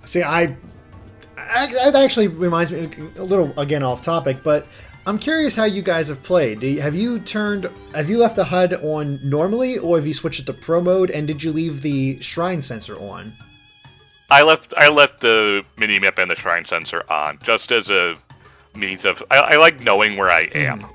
See, that actually reminds me a little, again, off topic, but I'm curious how you guys have played. Have you left the HUD on normally, or have you switched it to Pro mode, and did you leave the shrine sensor on? I left the minimap and the shrine sensor on, just as a means of... I like knowing where I am.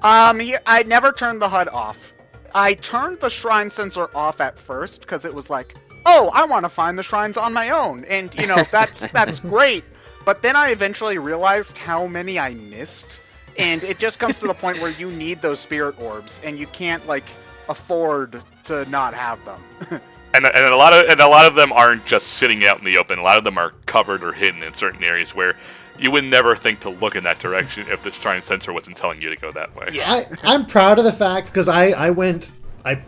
I never turned the HUD off. I turned the shrine sensor off at first, because it was like, oh, I want to find the shrines on my own, and, that's great. But then I eventually realized how many I missed, and it just comes to the point where you need those spirit orbs, and you can't, afford to not have them. And a lot of them aren't just sitting out in the open. A lot of them are covered or hidden in certain areas where you would never think to look in that direction if the shrine sensor wasn't telling you to go that way. Yeah. I'm proud of the fact, because I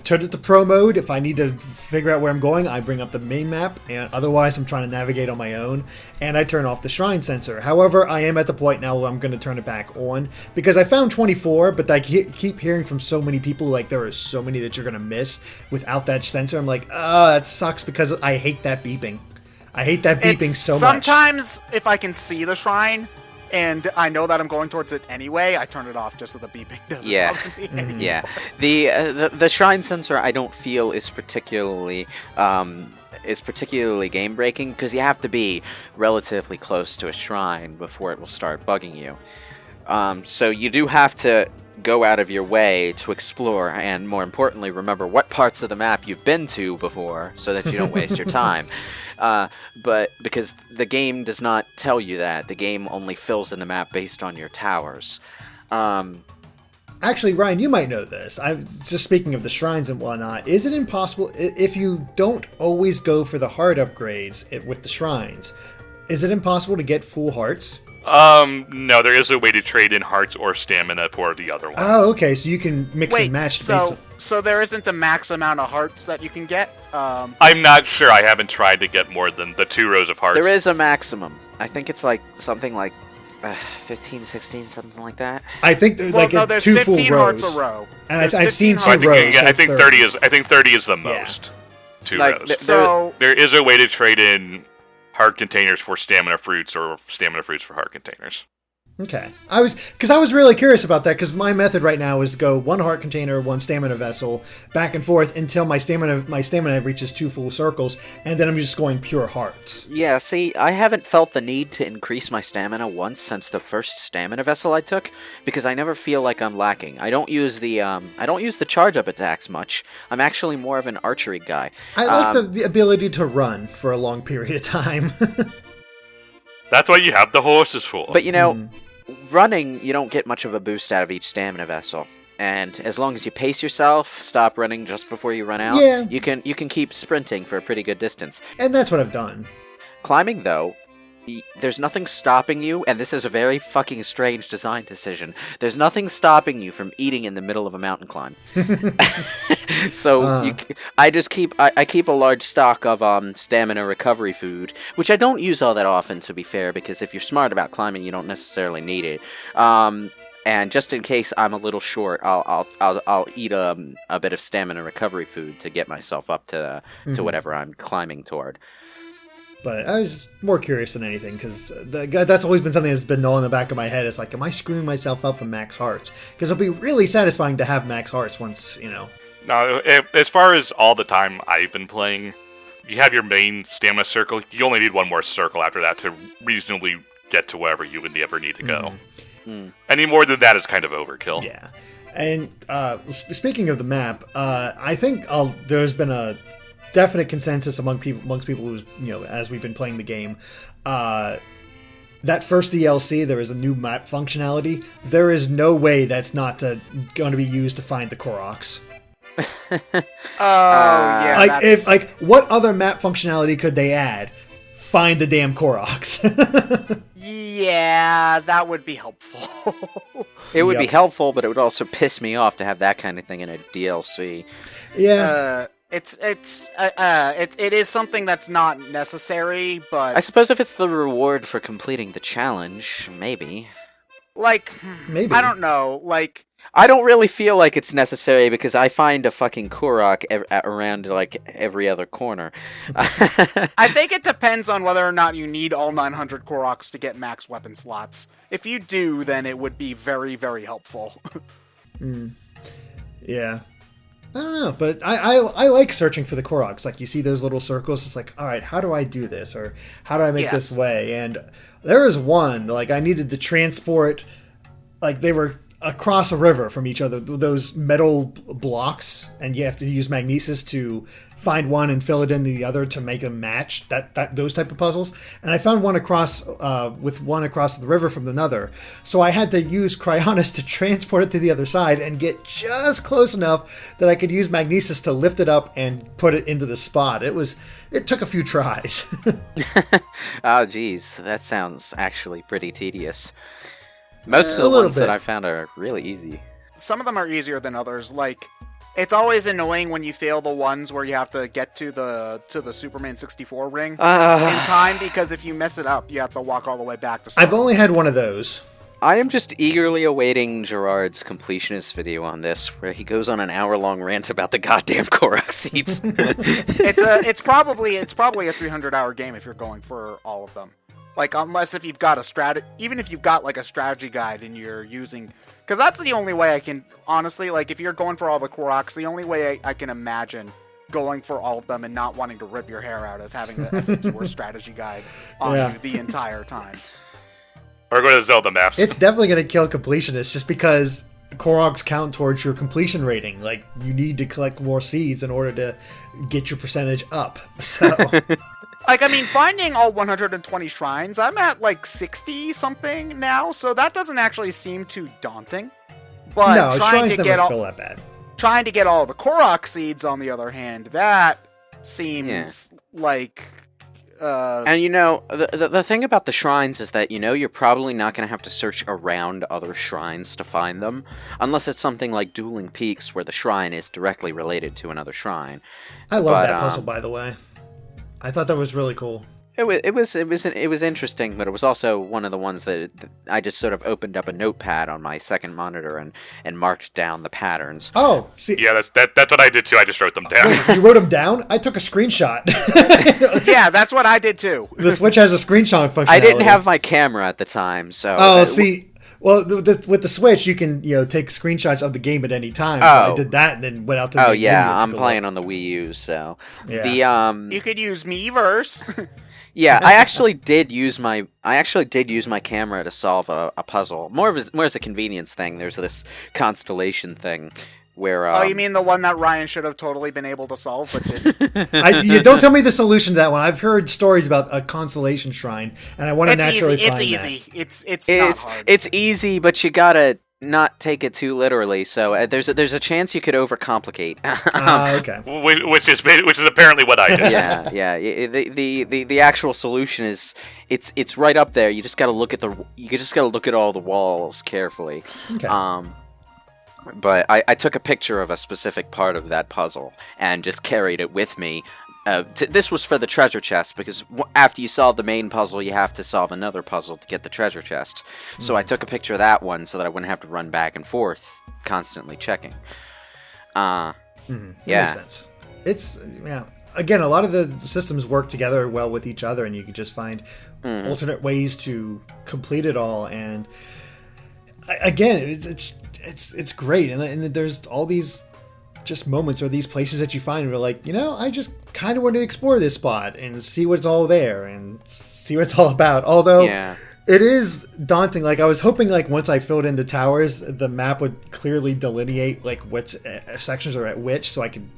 turned it to Pro mode. If I need to figure out where I'm going, I bring up the main map, and otherwise I'm trying to navigate on my own, and I turn off the shrine sensor. However, I am at the point now where I'm going to turn it back on, because I found 24, but I keep hearing from so many people, there are so many that you're going to miss without that sensor. I'm like, that sucks, because I hate that beeping. I hate that beeping so much. Sometimes, if I can see the shrine, and I know that I'm going towards it anyway, I turn it off just so the beeping doesn't bother me anymore. Yeah. The shrine sensor I don't feel is particularly game breaking, because you have to be relatively close to a shrine before it will start bugging you. So you do have to go out of your way to explore, and more importantly, remember what parts of the map you've been to before, so that you don't waste your time. But because the game does not tell you that, the game only fills in the map based on your towers. Actually, Ryan, you might know this. I'm just speaking of the shrines and whatnot. Is it impossible, if you don't always go for the heart upgrades with the shrines, is it impossible to get full hearts? No, there is a way to trade in hearts or stamina for the other one. Oh, okay, so you can mix and match. So there isn't a max amount of hearts that you can get? I'm not sure. I haven't tried to get more than the 2 rows of hearts. There is a maximum. I think it's something like 15, 16, something like that. I think it's 2 full rows. Hearts a row. And I've seen 2 rows. So I think 30 is. I think 30 is the most. 2 rows. So there is a way to trade in heart containers for stamina fruits, or stamina fruits for heart containers. Okay. I was really curious about that, because my method right now is to go 1 heart container, 1 stamina vessel, back and forth until my stamina reaches 2 full circles, and then I'm just going pure hearts. Yeah, see, I haven't felt the need to increase my stamina once since the first stamina vessel I took, because I never feel like I'm lacking. I don't use the charge up attacks much. I'm actually more of an archery guy. I like the ability to run for a long period of time. That's why you have the horses for. But running, you don't get much of a boost out of each stamina vessel. And as long as you pace yourself, stop running just before you run out, you can keep sprinting for a pretty good distance. And that's what I've done. Climbing, though, there's nothing stopping you, and this is a very fucking strange design decision. There's nothing stopping you from eating in the middle of a mountain climb. So I keep a large stock of stamina recovery food, which I don't use all that often, to be fair, because if you're smart about climbing, you don't necessarily need it. And just in case I'm a little short, I'll eat a bit of stamina recovery food to get myself up to whatever I'm climbing toward. But I was more curious than anything, because that's always been something that's been gnawing in the back of my head. It's like, am I screwing myself up for max hearts? Because it'll be really satisfying to have max hearts once, No, as far as all the time I've been playing, you have your main stamina circle. You only need 1 more circle after that to reasonably get to wherever you would ever need to go. Any more than that is kind of overkill. Yeah. And speaking of the map, I think there's been a definite consensus amongst people who's, as we've been playing the game, that first DLC, there is a new map functionality. There is no way that's not going to be used to find the Koroks. Yeah. What other map functionality could they add? Find the damn Koroks. Yeah, that would be helpful. It would be helpful, but it would also piss me off to have that kind of thing in a DLC. Yeah. It is something that's not necessary, but I suppose if it's the reward for completing the challenge, maybe. Maybe. I don't know. I don't really feel like it's necessary because I find a fucking Korok around like every other corner. I think it depends on whether or not you need all 900 Koroks to get max weapon slots. If you do, then it would be very, very helpful. Yeah. I don't know, but I like searching for the Koroks. Like, you see those little circles, it's like, all right, how do I do this? Or how do I make this way? And there was one, like, I needed to transport, like, they were across a river from each other, those metal blocks, and you have to use magnesis to find one and fill it in the other to make a match, those type of puzzles. And I found one across the river from another, so I had to use Cryonis to transport it to the other side and get just close enough that I could use magnesis to lift it up and put it into the spot. It took a few tries. Oh geez, that sounds actually pretty tedious. Most of the ones that I found are really easy. Some of them are easier than others. Like, it's always annoying when you fail the ones where you have to get to the Superman 64 ring in time, because if you mess it up, you have to walk all the way back to start. I've only had one of those. I am just eagerly awaiting Gerard's completionist video on this, where he goes on an hour-long rant about the goddamn Korok seeds. It's probably a 300-hour game if you're going for all of them. Like, unless if you've got even if you've got like a strategy guide and you're using, because that's the only way I can, honestly, like, if you're going for all the Koroks, the only way I can imagine going for all of them and not wanting to rip your hair out is having the FAQ or strategy guide on you the entire time. Or go to Zelda maps. It's definitely going to kill completionists just because Koroks count towards your completion rating. Like, you need to collect more seeds in order to get your percentage up. So... Like, I mean, finding all 120 shrines, I'm at like 60-something now, so that doesn't actually seem too daunting. But no, shrines never feel that bad. Trying to get all the Korok seeds, on the other hand, that seems like... And you know, the thing about the shrines is that, you know, you're probably not going to have to search around other shrines to find them, unless it's something like Dueling Peaks, where the shrine is directly related to another shrine. I love that puzzle, by the way. I thought that was really cool. It was interesting, but it was also one of the ones that I just sort of opened up a notepad on my second monitor and marked down the patterns. Oh, see, yeah, that's what I did too. I just wrote them down. Wait, you wrote them down? I took a screenshot. Yeah, that's what I did too. The Switch has a screenshot functionality. I didn't have my camera at the time, so. Oh, see. Well, with the Switch, you can take screenshots of the game at any time. So I did that and then went out to the menu. I'm playing on the Wii U, so yeah. You could use Miiverse. Yeah, I actually did use my camera to solve a puzzle. More as a convenience thing. There's this constellation thing where. Oh, you mean the one that Ryan should have totally been able to solve, but didn't? You don't tell me the solution to that one. I've heard stories about a constellation shrine, and I want to naturally find that. It's easy. It's not hard. It's easy, but you gotta not take it too literally. So there's a chance you could overcomplicate. Okay. Which is apparently what I did. Yeah. The actual solution is it's right up there. You just gotta look at all the walls carefully. Okay. But I took a picture of a specific part of that puzzle and just carried it with me. This was for the treasure chest, because after you solve the main puzzle, you have to solve another puzzle to get the treasure chest. So I took a picture of that one so that I wouldn't have to run back and forth, constantly checking. That makes sense. It's, again, a lot of the systems work together well with each other, and you can just find alternate ways to complete it all. And again, it's great. And there's all these just moments or these places that you find where, like, I just kind of want to explore this spot and see what's all there and see what it's all about. Although it is daunting. Like, I was hoping, like, once I filled in the towers, the map would clearly delineate, like, what sections are at which, so I could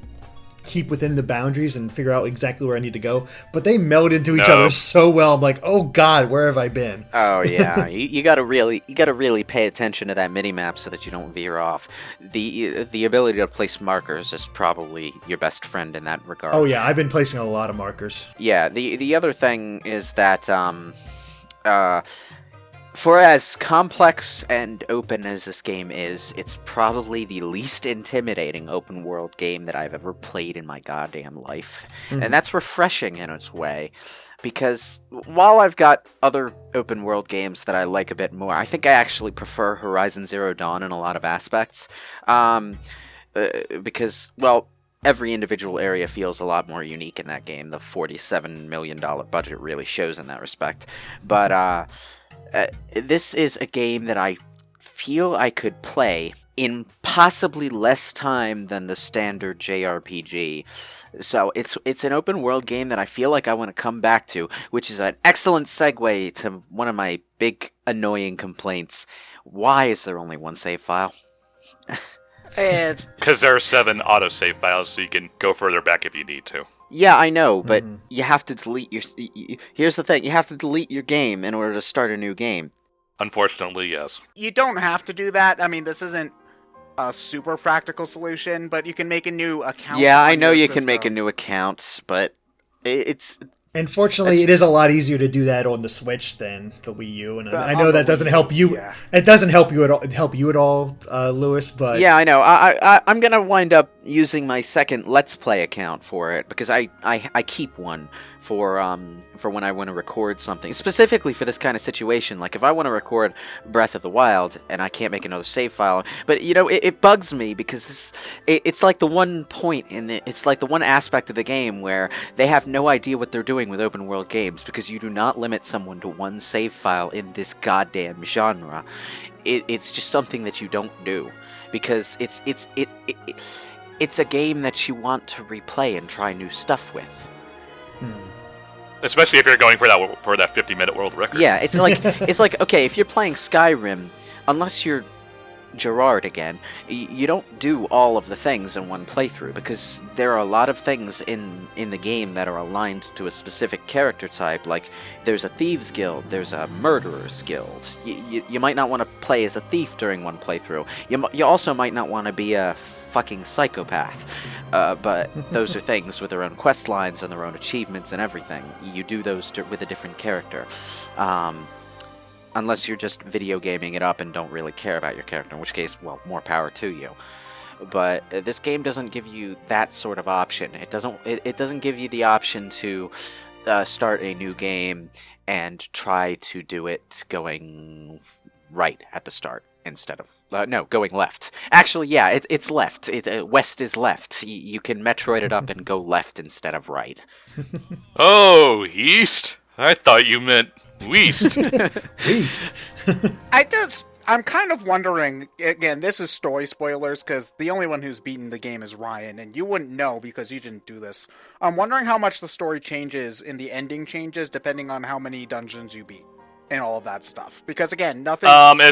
keep within the boundaries and figure out exactly where I need to go. But they meld into each other so well. I'm like, oh god, where have I been? Oh yeah, you gotta really pay attention to that mini map so that you don't veer off. The ability to place markers is probably your best friend in that regard. Oh yeah, I've been placing a lot of markers. Yeah, the other thing is that for as complex and open as this game is, it's probably the least intimidating open world game that I've ever played in my goddamn life. And that's refreshing in its way. because while I've got other open world games that I like a bit more, I think I actually prefer Horizon Zero Dawn in a lot of aspects. Because, well, every individual area feels a lot more unique in that game. The $47 million budget really shows in that respect. But this is a game that I feel I could play in possibly less time than the standard JRPG. So it's an open world game that I feel like I want to come back to, which is an excellent segue to one of my big annoying complaints. Why is there only one save file? Because there are 7 autosave files, so you can go further back if you need to. Yeah, I know, but you have to delete your... Here's the thing, you have to delete your game in order to start a new game. Unfortunately, yes. You don't have to do that. I mean, this isn't a super practical solution, but you can make a new account. Yeah, I know you can make a new account, but it's... Unfortunately, it is a lot easier to do that on the Switch than the Wii U, and I know on that the doesn't Wii U, help you. yeah. It doesn't help you at all, Lewis. But yeah, I know. I'm gonna wind up using my second Let's Play account for it because I keep one for when I want to record something, specifically for this kind of situation. Like if I want to record Breath of the Wild and I can't make another save file, but you know it bugs me because it's like the one point it's like the one aspect of the game where they have no idea what they're doing with open world games because you do not limit someone to one save file in this goddamn genre. It's just something that you don't do because it's a game that you want to replay and try new stuff with. Especially if you're going for that 50-minute world record. Yeah, it's like okay, if you're playing Skyrim, unless you're Gerard again, you don't do all of the things in one playthrough because there are a lot of things in the game that are aligned to a specific character type. Like there's a thieves guild, there's a murderers guild. You might not want to play as a thief during one playthrough. You also might not want to be a fucking psychopath. But those are things with their own quest lines and their own achievements and everything. You do those with a different character. Unless you're just video gaming it up and don't really care about your character, in which case, well, more power to you. But this game doesn't give you that sort of option. It doesn't give you the option to start a new game and try to do it going right at the start instead of going left. Actually, yeah, it's left. West is left. You can Metroid it up and go left instead of right. Oh, east? I thought you meant Weast. Weast. I'm kind of wondering, again, this is story spoilers, because the only one who's beaten the game is Ryan, and you wouldn't know because you didn't do this. I'm wondering how much the story changes and the ending changes depending on how many dungeons you beat and all of that stuff. Because again, nothing. I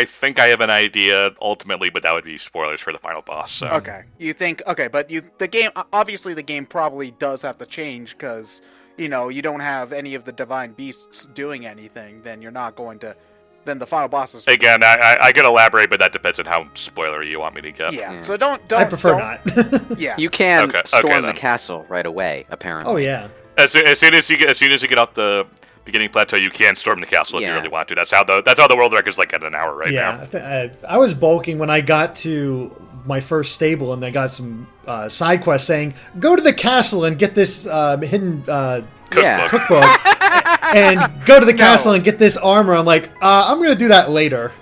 think I have an idea ultimately, but that would be spoilers for the final boss. So. Okay, you think but the game obviously the game probably does have to change because you don't have any of the divine beasts doing anything. Then you're not going to. Then the final boss is. Again, I could elaborate, but that depends on how spoilery you want me to get. Yeah. So don't. I prefer not. Yeah. You can storm the then. castle right away. Apparently. Oh yeah. As soon as you get off the beginning plateau, you can storm the castle if you really want to. That's how the world record's like at an hour right now. Yeah, I was bulking when I got to my first stable, and I got some side quests saying, "Go to the castle and get this hidden cookbook, and go to the castle and get this armor." I'm like, I'm gonna do that later.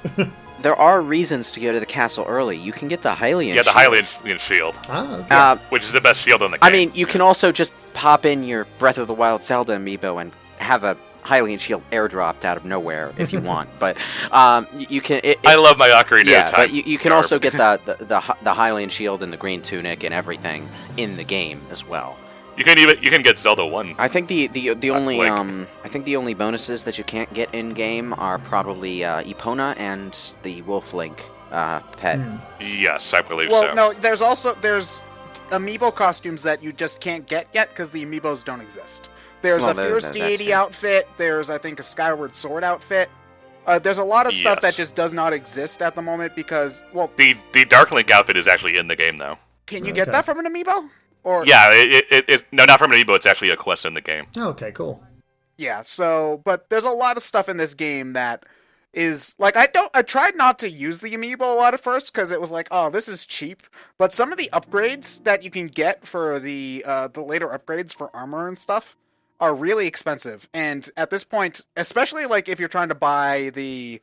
There are reasons to go to the castle early. You can get the Hylian shield. Yeah, the Hylian shield. Ah, okay. Which is the best shield in the game. I mean, you can also just pop in your Breath of the Wild Zelda amiibo and have a Hylian shield airdropped out of nowhere if you want. But you can... I love my Ocarina of Time. But you can also get the Hylian shield and the green tunic and everything in the game as well. You can get Zelda 1. I think the only bonuses that you can't get in game are probably Epona and the Wolf Link pet. Yes, I believe so. so. Well, no, there's amiibo costumes that you just can't get yet because the amiibos don't exist. There's a Fierce Deity outfit. There's, I think, a Skyward Sword outfit. There's a lot of stuff that just does not exist at the moment because, well... The Dark Link outfit is actually in the game, though. Can you get that from an amiibo? Or yeah, no, not from an amiibo. It's actually a quest in the game. Okay, cool. Yeah, but there's a lot of stuff in this game that is like I tried not to use the amiibo a lot at first because it was like, oh, this is cheap. But some of the upgrades that you can get for the later upgrades for armor and stuff are really expensive. And at this point, especially like if you're trying to buy the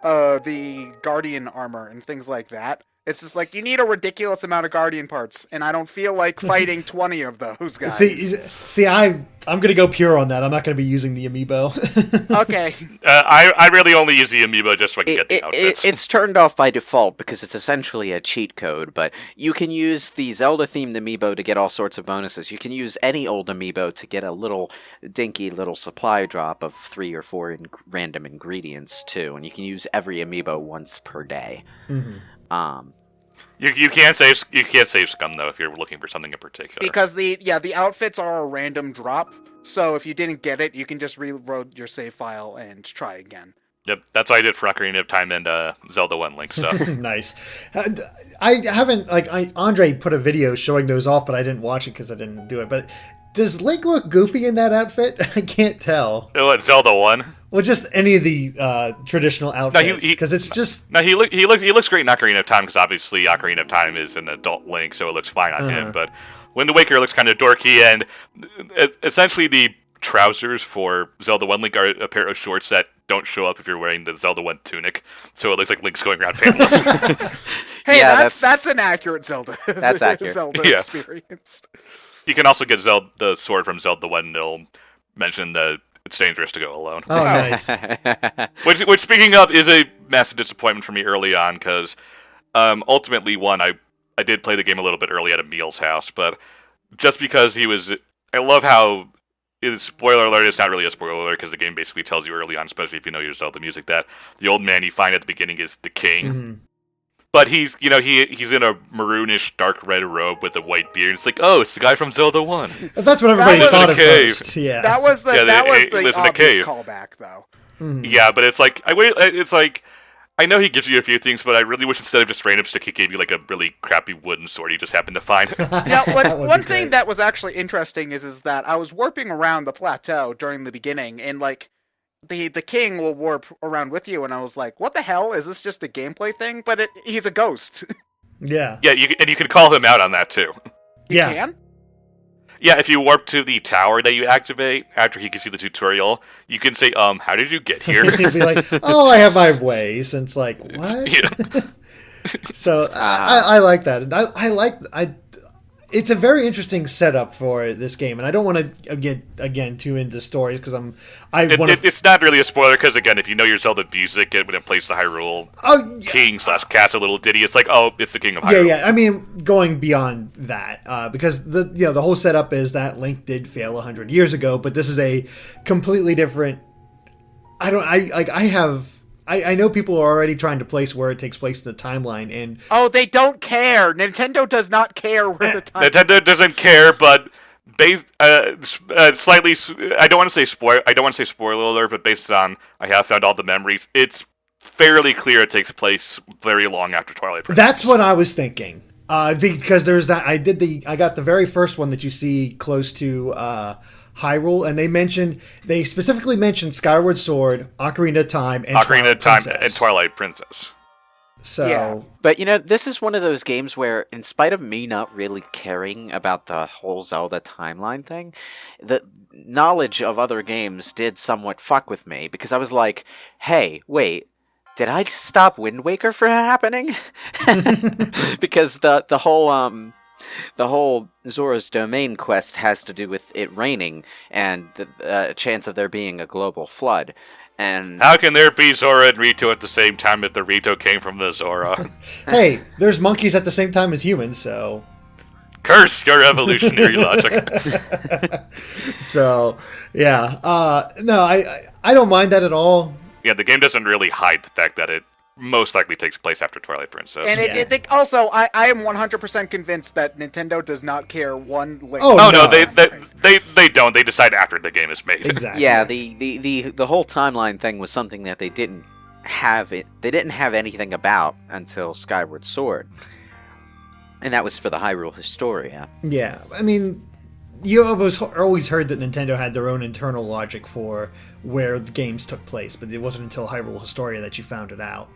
Guardian armor and things like that, it's just like you need a ridiculous amount of Guardian parts, and I don't feel like fighting 20 of those guys. See, I'm gonna go pure on that. I'm not gonna be using the amiibo. Okay. I really only use the amiibo just so I can get the outfits. It's turned off by default because it's essentially a cheat code, but you can use the Zelda-themed amiibo to get all sorts of bonuses. You can use any old amiibo to get a little dinky little supply drop of 3 or 4 random ingredients, too, and you can use every amiibo once per day. Mm-hmm. You can't save scum though if you're looking for something in particular. Because the outfits are a random drop, so if you didn't get it, you can just reload your save file and try again. Yep, that's what I did for Ocarina of Time and Zelda 1 Link stuff. Nice. I haven't Andre put a video showing those off, but I didn't watch it because I didn't do it. But does Link look goofy in that outfit? I can't tell. What, Zelda 1? Well, just any of the traditional outfits, because it's just... No, he looks great in Ocarina of Time, because obviously Ocarina of Time is an adult Link, so it looks fine on him, but Wind Waker looks kind of dorky, and essentially the trousers for Zelda 1 Link are a pair of shorts that don't show up if you're wearing the Zelda 1 tunic, so it looks like Link's going around pantless. Hey, yeah, that's an accurate Zelda. That's accurate. Zelda experience. You can also get the sword from Zelda 1, and it'll mention that it's dangerous to go alone. Oh, nice. which, speaking of, is a massive disappointment for me early on, because ultimately, I did play the game a little bit early at Emil's house, but just because he was... I love how... Spoiler alert, it's not really a spoiler alert, because the game basically tells you early on, especially if you know your Zelda music, that the old man you find at the beginning is the king. Mm-hmm. But he's in a maroonish dark red robe with a white beard. It's like, oh, it's the guy from Zelda 1. That's what everybody thought at first. Yeah. That was the obvious callback, though. Mm-hmm. Yeah, but it's like I know he gives you a few things, but I really wish instead of just random stick, he gave you like a really crappy wooden sword you just happened to find. Yeah, one thing that was actually interesting is that I was warping around the plateau during the beginning, and like the king will warp around with you, and I was like, what the hell? Is this just a gameplay thing? But he's a ghost. Yeah. Yeah, you can call him out on that too. You can? Yeah, if you warp to the tower that you activate after he gives you the tutorial, you can say, how did you get here? He'd be like, oh, I have my ways. And it's like, what? Yeah. So I like that. And it's a very interesting setup for this game, and I don't want to get again too into stories because it's not really a spoiler because again, if you know your Zelda music, when it plays the Hyrule King / Castle little ditty, it's like, oh, it's the King of Hyrule. Yeah. I mean, going beyond that, because the whole setup is that Link did fail 100 years ago, but this is a completely different. I know people are already trying to place where it takes place in the timeline, and they don't care. Nintendo does not care where the timeline. Nintendo doesn't care, but slightly. I don't want to say spoiler alert, but based on I have found all the memories, it's fairly clear it takes place very long after Twilight Princess. That's what I was thinking. Because there's that. I got the very first one that you see close to Hyrule, and they specifically mentioned Skyward Sword, Ocarina of Time, and Twilight Princess. So, yeah. But this is one of those games where, in spite of me not really caring about the whole Zelda timeline thing, the knowledge of other games did somewhat fuck with me, because I was like, hey, wait, did I just stop Wind Waker from happening? Because the whole Zora's Domain quest has to do with it raining and the chance of there being a global flood. And how can there be Zora and Rito at the same time if the Rito came from the Zora? Hey, there's monkeys at the same time as humans, so... Curse your evolutionary logic. So, yeah. No, I don't mind that at all. Yeah, the game doesn't really hide the fact that it most likely takes place after Twilight Princess. And also, I am 100% convinced that Nintendo does not care one lick. Oh no, they don't. They decide after the game is made. Exactly. Yeah, the whole timeline thing was something that they didn't have anything about until Skyward Sword. And that was for the Hyrule Historia. Yeah, I mean, you always heard that Nintendo had their own internal logic for where the games took place, but it wasn't until Hyrule Historia that you found it out.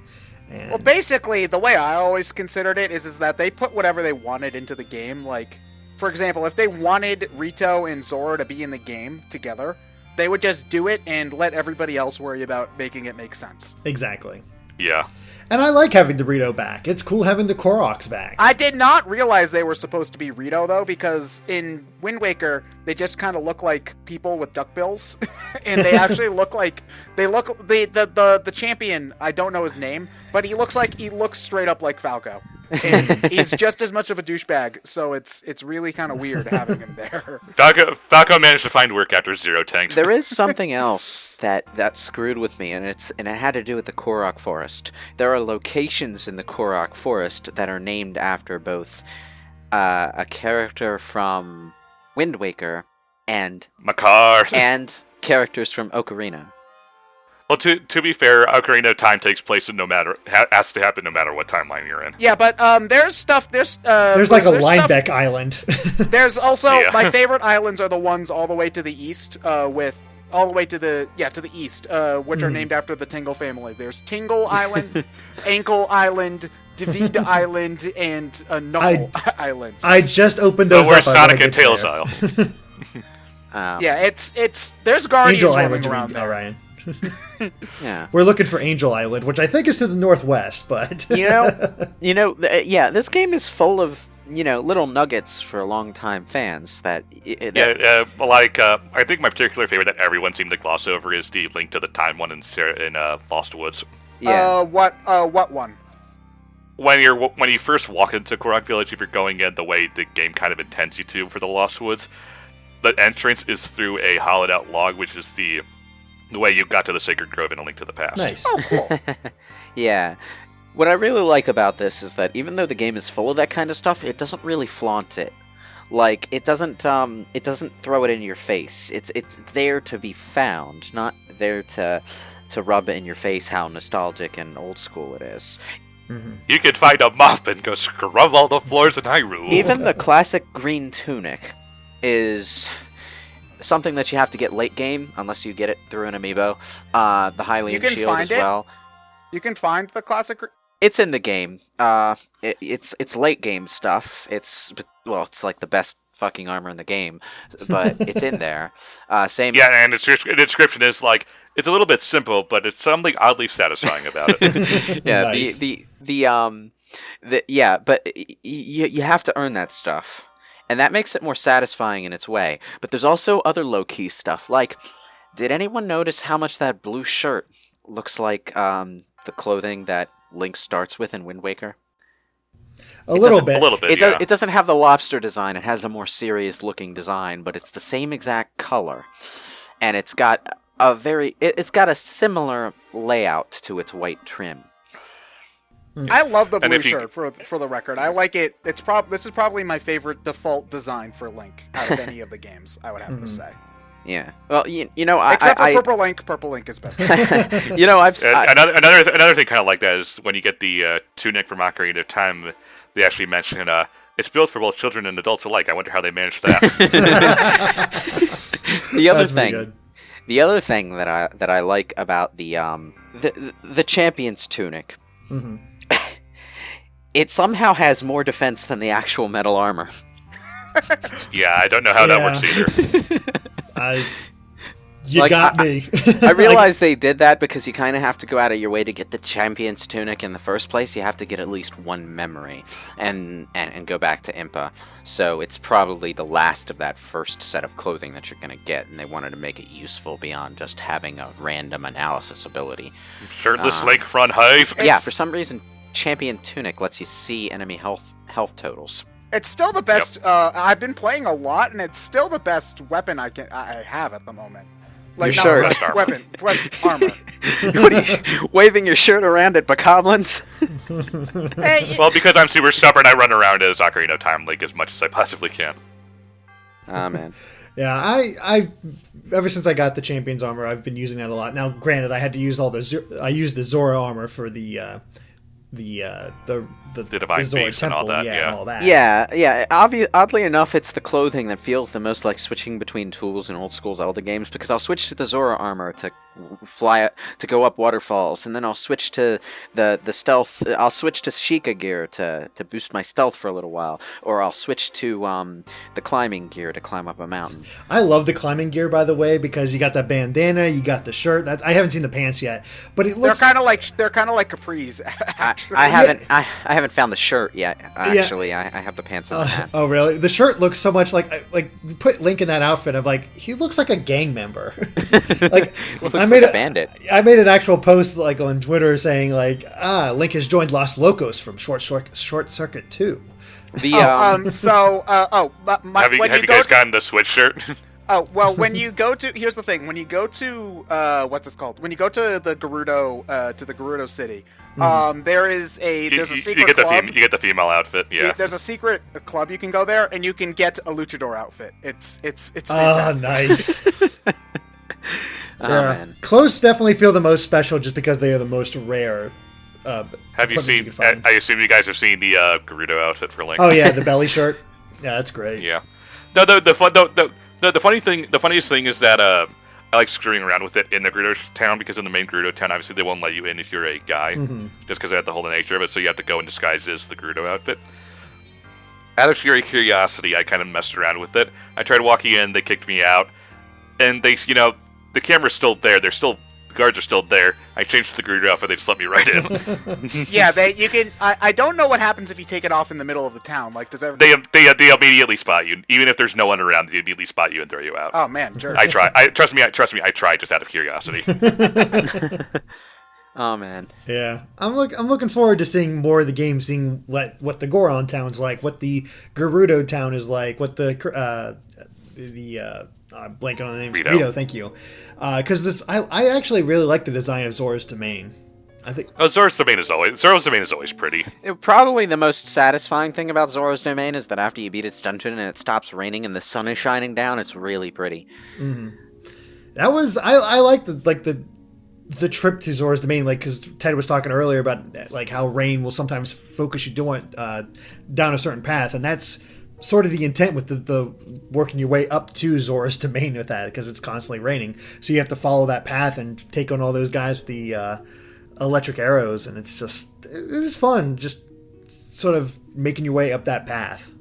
And... Well, basically, the way I always considered it is that they put whatever they wanted into the game. Like, for example, if they wanted Rito and Zora to be in the game together, they would just do it and let everybody else worry about making it make sense. Exactly. Yeah. And I like having the Rito back. It's cool having the Koroks back. I did not realize they were supposed to be Rito, though, because in Wind Waker, they just kind of look like people with duckbills. And they actually look like... The champion, I don't know his name, but he looks straight up like Falco. And he's just as much of a douchebag, so it's really kind of weird having him there. Falco managed to find work after Zero tanked. There is something else that screwed with me, and it had to do with the Korok Forest. There are locations in the Korok Forest that are named after both a character from Wind Waker and Makar and characters from Ocarina. Well, to be fair, Ocarina of Time takes place in has to happen no matter what timeline you're in. Yeah, but there's stuff. There's like a Linebeck Island. There's also my favorite islands are the ones all the way to the east, which are named after the Tingle family. There's Tingle Island, Ankle Island, David Island, and Knuckle Island. I just opened those where's up. Sonic and Tails Isle? Yeah, it's there's Guardians Angel roaming Island, around there. Ryan. Yeah, we're looking for Angel Island, which I think is to the northwest, but this game is full of little nuggets for longtime fans that. I think my particular favorite that everyone seemed to gloss over is the Link to the Time one in Lost Woods. Yeah. What one? When you first walk into Korok Village, if you're going in the way the game kind of intends you to for the Lost Woods, the entrance is through a hollowed out log, which is the way you got to the Sacred Grove in A Link to the Past. Nice. Oh, cool. Yeah. What I really like about this is that even though the game is full of that kind of stuff, it doesn't really flaunt it. Like, it doesn't throw it in your face. It's there to be found, not there to rub it in your face how nostalgic and old school it is. Mm-hmm. You can find a mop and go scrub all the floors in Hyrule. Even the classic green tunic is something that you have to get late game, unless you get it through an amiibo. The Hylian shield as well. You can find the classic... It's in the game. It's late game stuff. It's like the best fucking armor in the game, but it's in there. Same. Yeah, and the description is like, it's a little bit simple, but it's something oddly satisfying about it. Yeah, Nice. but you have to earn that stuff. And that makes it more satisfying in its way. But there's also other low-key stuff, like, did anyone notice how much that blue shirt looks like the clothing that Link starts with in Wind Waker? A little bit. It doesn't have the lobster design, it has a more serious-looking design, but it's the same exact color. And it's got a similar layout to its white trim. I love the blue shirt, for the record. I like it. This is probably my favorite default design for Link out of any of the games, I would have to say. Yeah. Well, except for Purple Link. Purple Link is best. Another thing kind of like that is when you get the tunic from Ocarina of Time, they actually mention it's built for both children and adults alike. I wonder how they managed that. The other thing that I like about the champion's tunic. Mm-hmm. It somehow has more defense than the actual metal armor. Yeah, I don't know how that works either. You got me. I realize they did that because you kind of have to go out of your way to get the champion's tunic in the first place. You have to get at least one memory and go back to Impa. So it's probably the last of that first set of clothing that you're going to get, and they wanted to make it useful beyond just having a random analysis ability. Shirtless Link front hive. Yeah, for some reason, champion tunic lets you see enemy health totals. It's still the best. Yep. I've been playing a lot, and it's still the best weapon I have at the moment. Like, your shirt. Best weapon, best armor. What are you waving your shirt around at bokoblins? Hey, well, because I'm super stubborn, I run around as Ocarina of Time Link as much as I possibly can. Ah, man. Yeah, I ever since I got the champion's armor, I've been using that a lot. Now, granted, I had to use I used the Zora armor for the Divine Zora Beast temple, and all that. and all that. Yeah. Oddly enough, it's the clothing that feels the most like switching between tools in old school Zelda games, because I'll switch to the Zora armor to fly to go up waterfalls, and then I'll switch to the stealth. I'll switch to Sheikah gear to boost my stealth for a little while, or I'll switch to the climbing gear to climb up a mountain. I love the climbing gear, by the way, because you got that bandana, you got the shirt. I haven't seen the pants yet, but it looks they're kind of like capris. I haven't found the shirt yet. Actually, I have the pants on the hat. Oh, really? The shirt looks so much like you put Link in that outfit. I'm like, he looks like a gang member. Like I made a bandit. I made an actual post like on Twitter saying like, Link has joined Los Locos from Short Circuit 2. The have you guys gotten the Switch shirt? Oh, well, when you go to... Here's the thing. When you go to... what's this called? When you go to the Gerudo City, there's a secret club. You get the female outfit, yeah. There's a secret club you can go there, and you can get a luchador outfit. It's fantastic. Oh, nice. Oh, yeah. man. Clothes definitely feel the most special just because they are the most rare. Have you seen... I assume you guys have seen the Gerudo outfit for Link. Oh, yeah, the belly shirt. Yeah, that's great. Yeah. No, the funniest thing is that I like screwing around with it in the Gerudo town, because in the main Gerudo town, obviously they won't let you in if you're a guy, just because they have the whole nature of it, so you have to go and disguise as the Gerudo outfit. Out of sheer curiosity, I kind of messed around with it. I tried walking in, they kicked me out, and they, the camera's still there, the guards are still there. I changed the Gerudo outfit, they just let me right in. Yeah, you can... I don't know what happens if you take it off in the middle of the town. Like, does everyone... They immediately spot you. Even if there's no one around, they immediately spot you and throw you out. Oh, man, jerk. I try. Trust me, I tried just out of curiosity. Oh, man. Yeah. I'm looking forward to seeing more of the game, seeing what the Goron town's like, what the Gerudo town is like, what the I'm blanking on the name. Rito, thank you. Because I actually really like the design of Zora's Domain. I think. Oh, Zora's Domain is always pretty. Probably the most satisfying thing about Zora's Domain is that after you beat its dungeon and it stops raining and the sun is shining down, it's really pretty. Mm-hmm. That was I like the trip to Zora's Domain, like, because Ted was talking earlier about like how rain will sometimes focus you down a certain path, and that's sort of the intent with the working your way up to Zora's Domain with that, because it's constantly raining, so you have to follow that path and take on all those guys with the electric arrows, and it was fun, just sort of making your way up that path.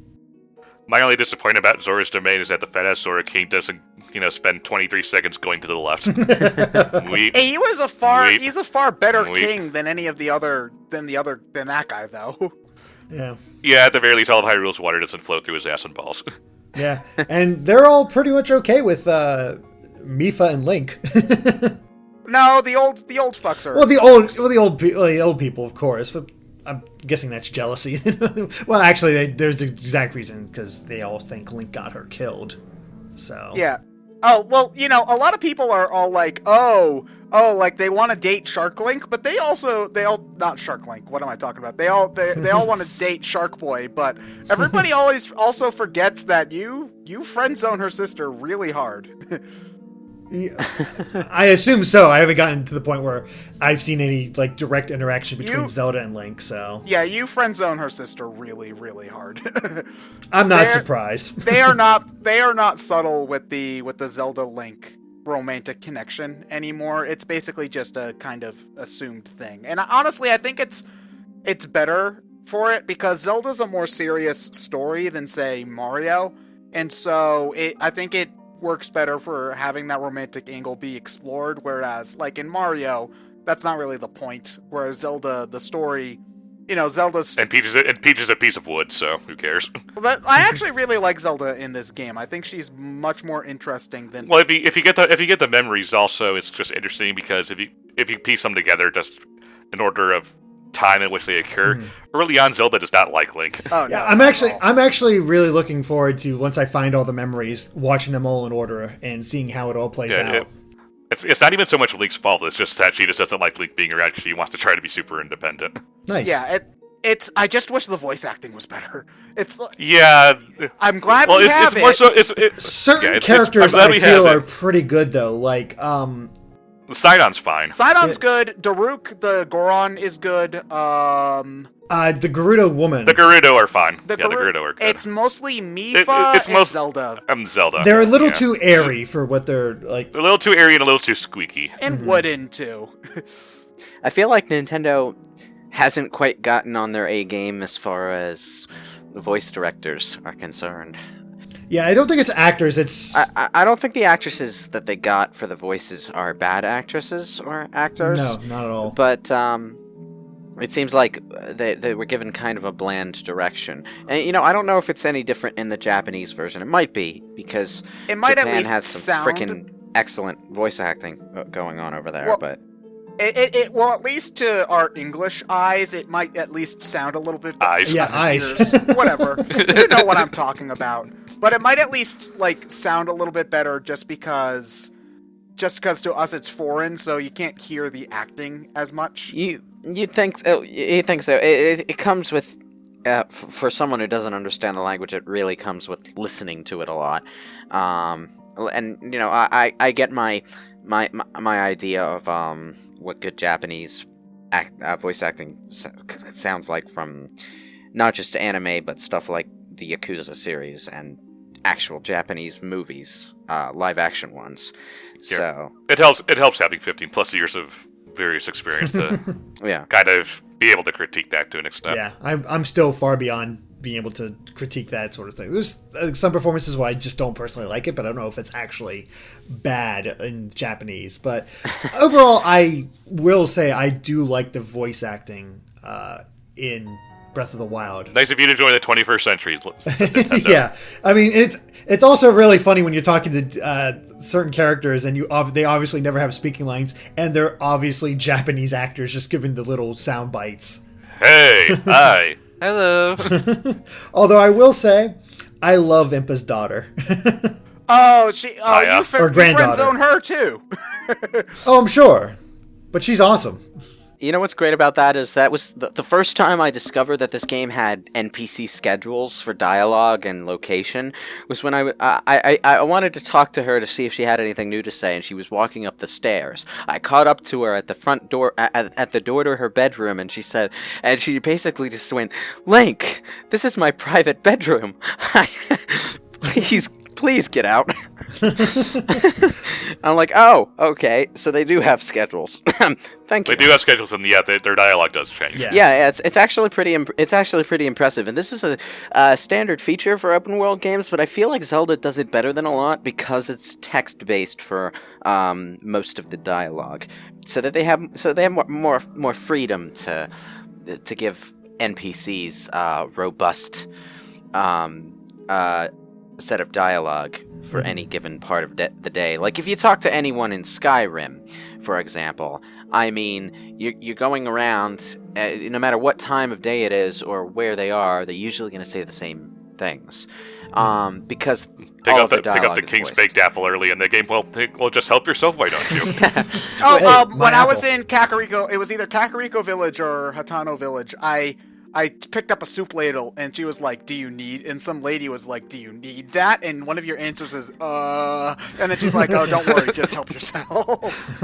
My only disappointment about Zora's Domain is that the fat-ass Zora King doesn't, spend 23 seconds going to the left. Weep. Hey, he's a far better king than any of the other than that guy, though. Yeah. Yeah, at the very least, all of Hyrule's water doesn't flow through his ass and balls. Yeah, and they're all pretty much okay with Mipha and Link. No, the old fucks are. Well, the old people, of course. But I'm guessing that's jealousy. Well, actually, there's the exact reason, because they all think Link got her killed. So yeah. Oh well, a lot of people are all like, like they want to date Shark Link, but they all not Shark Link. What am I talking about? They all want to date Shark Boy, but everybody always also forgets that you friend zone her sister really hard. I assume so. I haven't gotten to the point where I've seen any like direct interaction between Zelda and Link. So yeah, you friend zone her sister really, really hard. I'm not surprised. They are not subtle with the Zelda Link romantic connection anymore. It's basically just a kind of assumed thing. And honestly, I think it's better for it, because Zelda's a more serious story than, say, Mario, and so I think it works better for having that romantic angle be explored, whereas like in Mario, that's not really the point. Whereas Zelda, the story, Zelda's... And Peach is a piece of wood, so who cares? I actually really like Zelda in this game. I think she's much more interesting than... Well, if you get the memories also, it's just interesting, because if you piece them together just in order of time in which they occur, early on Zelda does not like Link. Oh, yeah, no, I'm actually really looking forward to, once I find all the memories, watching them all in order and seeing how it all plays out. It's not even so much Link's fault. It's just that she just doesn't like Link being around because she wants to try to be super independent. Nice. Yeah, I just wish the voice acting was better. Yeah. I'm glad more so. Certain characters I feel are pretty good though. Like Sidon's fine. Sidon's good. Daruk, the Goron, is good. The Gerudo woman. The Gerudo are fine. The the Gerudo are good. It's mostly Mifa it's and Zelda. Zelda. They're a little too airy for what they're like. They're a little too airy and a little too squeaky. And wooden, too. I feel like Nintendo hasn't quite gotten on their A game as far as voice directors are concerned. Yeah, I don't think it's actors. It's I don't think the actresses that they got for the voices are bad actresses or actors. no, not at all. But it seems like they were given kind of a bland direction. And, I don't know if it's any different in the Japanese version. It might be, because It might Japan at least has some sound... freaking excellent voice acting going on over there. Well, but Well, at least to our English eyes, it might at least sound a little bit... Eyes. Yeah, eyes. Whatever. You know what I'm talking about. But it might at least, sound a little bit better just because to us it's foreign, so you can't hear the acting as much. you think so? You think so? It comes with for someone who doesn't understand the language. It really comes with listening to it a lot. And I get my idea of what good Japanese voice acting sounds like from not just anime, but stuff like the Yakuza series and actual Japanese movies, live action ones. Yeah. So it helps having 15 plus years of various experience to yeah. kind of be able to critique that to an extent. Yeah, I'm still far beyond being able to critique that sort of thing. There's some performances where I just don't personally like it, but I don't know if it's actually bad in Japanese. But overall, I will say I do like the voice acting in Breath of the Wild. Nice of you to join the 21st century. Nintendo. Yeah, I mean it's also really funny when you're talking to certain characters and they obviously never have speaking lines, and they're obviously Japanese actors just giving the little sound bites. Hey, hi, hello. Although I will say, I love Impa's daughter. Oh, Aya. you Or granddaughter. friend zone her too. Oh, I'm sure, but she's awesome. You know what's great about that is that was the first time I discovered that this game had NPC schedules for dialogue and location was when I wanted to talk to her to see if she had anything new to say, and she was walking up the stairs. I caught up to her at the front door, at the door to her bedroom, and she basically just went, "Link, this is my private bedroom. Please get out." I'm like, oh, okay, so they do have schedules. Thank you. They do have schedules, and yeah, their dialogue does change. Yeah. It's actually pretty impressive, and this is a standard feature for open world games. But I feel like Zelda does it better than a lot because it's text based for most of the dialogue, so they have more freedom to give NPCs robust set of dialogue for any given part of the day. Like if you talk to anyone in Skyrim, for example, I mean, you're going around, no matter what time of day it is or where they are, they're usually going to say the same things. Because Pick all up of their the dialogue is King's voiced. Baked Apple early in the game. Well, just help yourself, why don't you? When I was apple. in Kakariko, it was either Kakariko Village or Hatano Village. I picked up a soup ladle, and she was like, and some lady was like, "Do you need that?" And one of your answers is, and then she's like, "Oh, don't worry, just help yourself."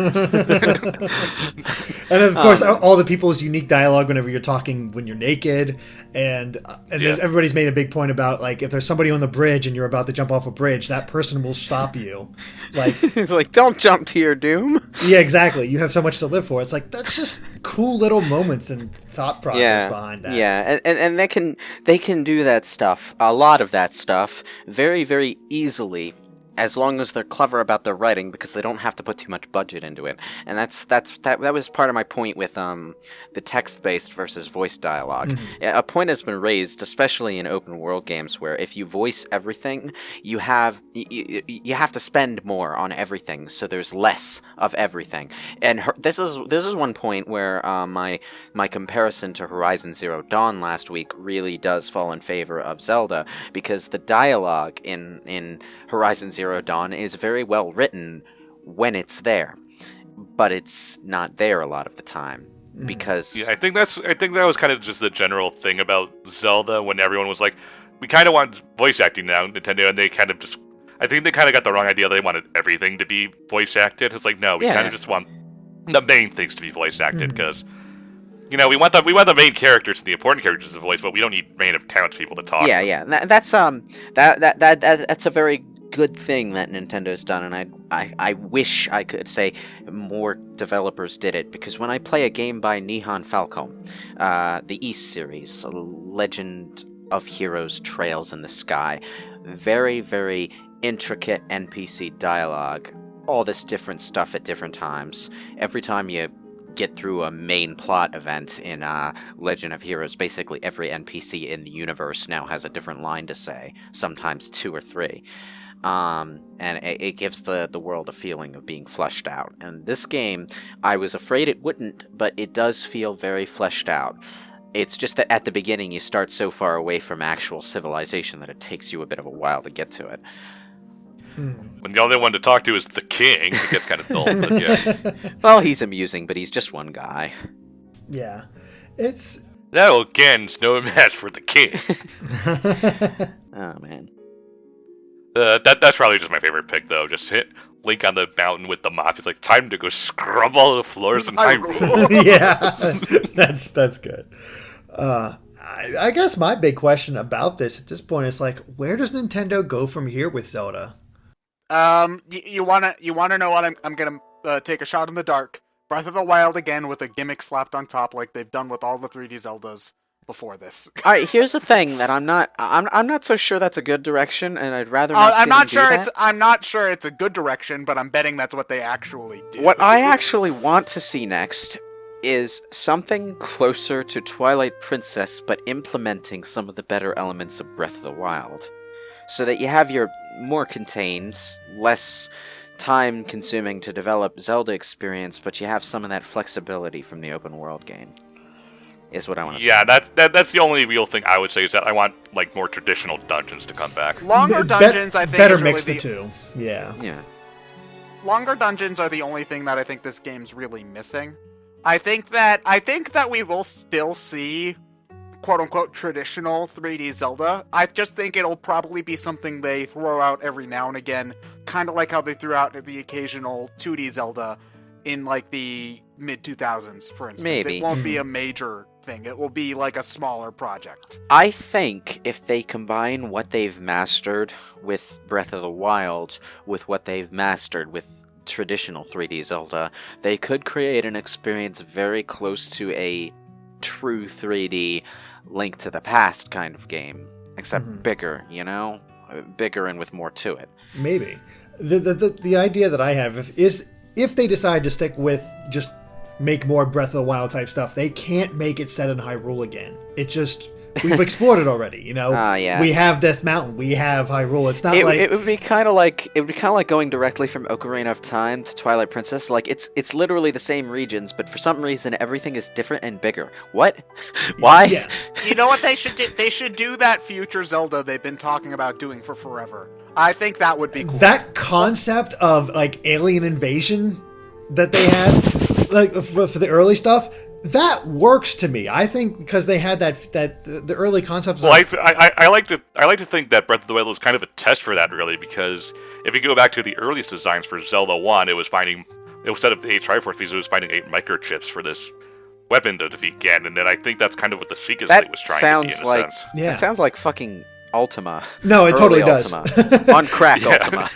And of course, all the people's unique dialogue whenever you're talking when you're naked, and everybody's made a big point about like if there's somebody on the bridge and you're about to jump off a bridge, that person will stop you. Like, It's like, don't jump to your doom. yeah, exactly. You have so much to live for. It's like that's just cool little moments and thought process behind that. Yeah, and they can do that stuff, a lot of that stuff, very, very easily, as long as they're clever about their writing, because they don't have to put too much budget into it. And that was part of my point with the text-based versus voice dialogue. Mm-hmm. A point has been raised, especially in open world games, where if you voice everything, you have to spend more on everything, so there's less of everything. And this is one point where my comparison to Horizon Zero Dawn last week really does fall in favor of Zelda, because the dialogue in Horizon Zero Dawn is very well written when it's there, but it's not there a lot of the time because Yeah, I think that was kind of just the general thing about Zelda when everyone was like, we kind of want voice acting now, Nintendo, and they kind of just, I think they kind of got the wrong idea. They wanted everything to be voice acted. It's like, no, we kind of just want the main things to be voice acted, because we want the main characters and the important characters to voice, but we don't need random townspeople to talk. Yeah. That's that's a very good thing that Nintendo's done, and I wish I could say more developers did it, because when I play a game by Nihon Falcom, the East series, Legend of Heroes Trails in the Sky, very, very intricate NPC dialogue, all this different stuff at different times. Every time you get through a main plot event in Legend of Heroes, basically every NPC in the universe now has a different line to say, sometimes 2 or 3. And it gives the world a feeling of being fleshed out. And this game, I was afraid it wouldn't, but it does feel very fleshed out. It's just that at the beginning you start so far away from actual civilization that it takes you a bit of a while to get to it. When the only one to talk to is the king, it gets kind of dull. But yeah. Well, he's amusing, but he's just one guy. Yeah. It's... That old Gan's no match for the king. Oh, man. That's probably just my favorite pick, though. Just hit Link on the mountain with the mop. It's like, time to go scrub all the floors in Hyrule. Yeah, that's good. I guess my big question about this at this point is, like, where does Nintendo go from here with Zelda? You wanna know what I'm gonna take a shot in the dark. Breath of the Wild again with a gimmick slapped on top, like they've done with all the 3D Zeldas before this. All right, here's the thing that I'm not so sure that's a good direction, and I'd rather not. I'm not sure it's a good direction, but I'm betting that's what they actually do. What I actually want to see next is something closer to Twilight Princess, but implementing some of the better elements of Breath of the Wild, so that you have your more contained, less time-consuming to develop Zelda experience, but you have some of that flexibility from the open world game. Is what I want to say. Yeah, that's the only real thing I would say, is that I want, like, more traditional dungeons to come back. Longer dungeons, I think, better is really mix the two. Yeah. Longer dungeons are the only thing that I think this game's really missing. I think that we will still see quote-unquote traditional 3D Zelda. I just think it'll probably be something they throw out every now and again, kind of like how they threw out the occasional 2D Zelda in, like, the mid-2000s, for instance. Maybe. It won't be a major thing. It will be, like, a smaller project. I think if they combine what they've mastered with Breath of the Wild with what they've mastered with traditional 3D Zelda, they could create an experience very close to a true 3D Link to the Past kind of game, except bigger, bigger and with more to it. Maybe. The idea that I have is if they decide to stick with just make more Breath of the Wild type stuff, they can't make it set in Hyrule again. It just... We've explored it already, Yeah. We have Death Mountain, we have Hyrule. It's not it would be kind of like going directly from Ocarina of Time to Twilight Princess. Like it's literally the same regions, but for some reason everything is different and bigger. What? Why? Yeah. You know what they should do? They should do that future Zelda they've been talking about doing for forever. I think that would be cool. That concept of, like, alien invasion that they had, like, for the early stuff, that works to me. I think because they had the early concepts. Well, I like to think that Breath of the Wild was kind of a test for that, really, because if you go back to the earliest designs for Zelda 1, instead of the 8 Triforce pieces, it was finding 8 microchips for this weapon to defeat Ganon, and then I think that's kind of what the Sheikah Slate was trying to be, in a sense. Yeah. That sounds like fucking Ultima. No, it totally does. On crack, yeah. Ultima.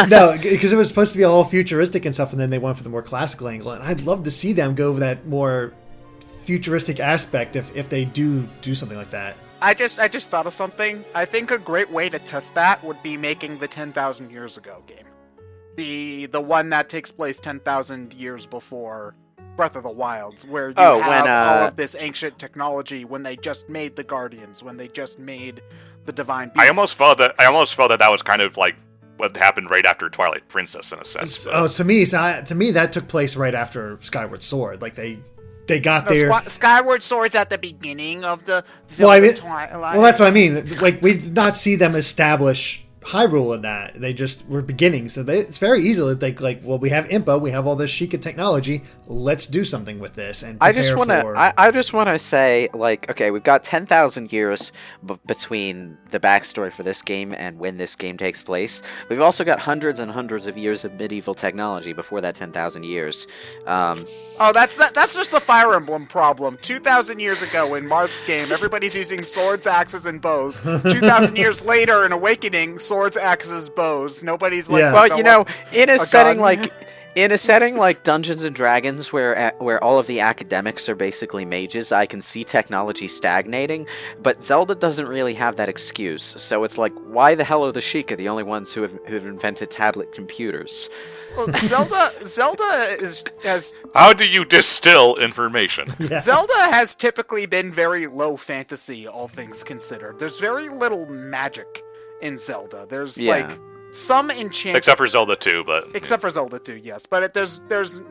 No, because it was supposed to be all futuristic and stuff, and then they went for the more classical angle. And I'd love to see them go over that more futuristic aspect if they do something like that. I just thought of something. I think a great way to test that would be making the 10,000 Years Ago game. The one that takes place 10,000 years before Breath of the Wild, where you have all of this ancient technology when they just made the Guardians, when they just made the Divine Beasts. I almost felt that was kind of like what happened right after Twilight Princess, in a sense. Oh, to me that took place right after Skyward Sword. Like they got there. Skyward Sword's at the beginning of the Zelda Twilight. Well, that's what I mean. Like, we did not see them establish Hyrule in that. They just were beginning, so it's very easy to think like, well, we have Impa, we have all this Sheikah technology. Let's do something with this and I just want for... to. I just want to say, like, okay, we've got 10,000 years between the backstory for this game and when this game takes place. We've also got hundreds and hundreds of years of medieval technology before that 10,000 years. Oh, that's just the Fire Emblem problem. 2,000 years ago in Marth's game, everybody's using swords, axes, and bows. 2,000 years later in Awakening, swords, axes, bows. Nobody's like, well, you know, in a setting gun. in a setting like Dungeons and Dragons, where all of the academics are basically mages, I can see technology stagnating. But Zelda doesn't really have that excuse. So it's like, why the hell are the Sheikah the only ones who've invented tablet computers? Well, Zelda has. How do you distill information? Yeah. Zelda has typically been very low fantasy, all things considered. There's very little magic in Zelda. There's like some enchantment, Except for Zelda 2, but... Except for Zelda 2, yes. But there's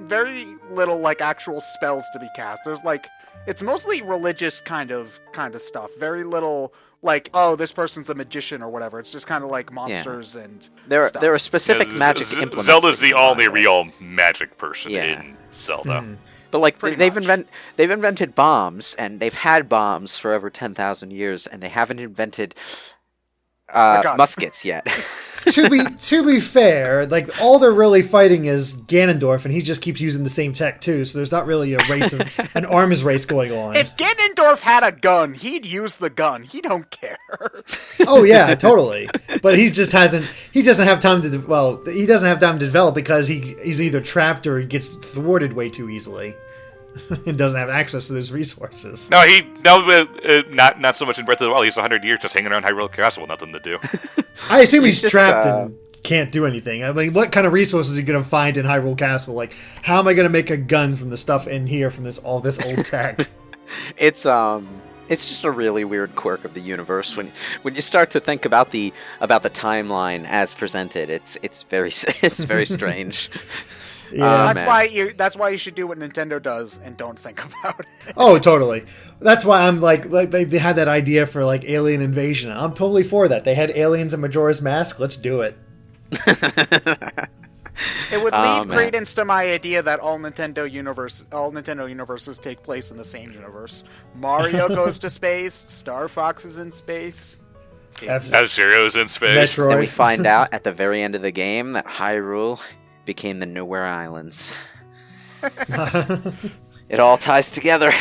very little, like, actual spells to be cast. There's, like... It's mostly religious kind of stuff. Very little, like, oh, this person's a magician or whatever. It's just kind of like monsters and stuff. There are specific magic implements. Zelda's the only real magic person in Zelda. Mm. But like Pretty they've much. invented bombs, and they've had bombs for over 10,000 years, and they haven't invented muskets yet. to be fair, like all they're really fighting is Ganondorf, and he just keeps using the same tech too. So there's not really a race, an arms race going on. If Ganondorf had a gun, he'd use the gun. He don't care. Oh yeah, totally. But he doesn't have time to. He doesn't have time to develop because he's either trapped or he gets thwarted way too easily. And doesn't have access to those resources. No, not so much in Breath of the Wild. He's 100 years just hanging around Hyrule Castle with nothing to do. I assume he's just, trapped and can't do anything. I mean, what kind of resources are you going to find in Hyrule Castle? Like, how am I going to make a gun from the stuff in here from all this old tech? It's just a really weird quirk of the universe when you start to think about the timeline as presented. It's very strange. Yeah, that's why you should do what Nintendo does and don't think about it. Oh, totally. That's why I'm like they had that idea for like alien invasion. I'm totally for that. They had aliens in Majora's Mask. Let's do it. It would lead credence to my idea that all Nintendo universes take place in the same universe. Mario goes to space. Star Fox is in space. F-Zero's in space. Metroid. Then we find out at the very end of the game that Hyrule became the Nowhere Islands. It all ties together.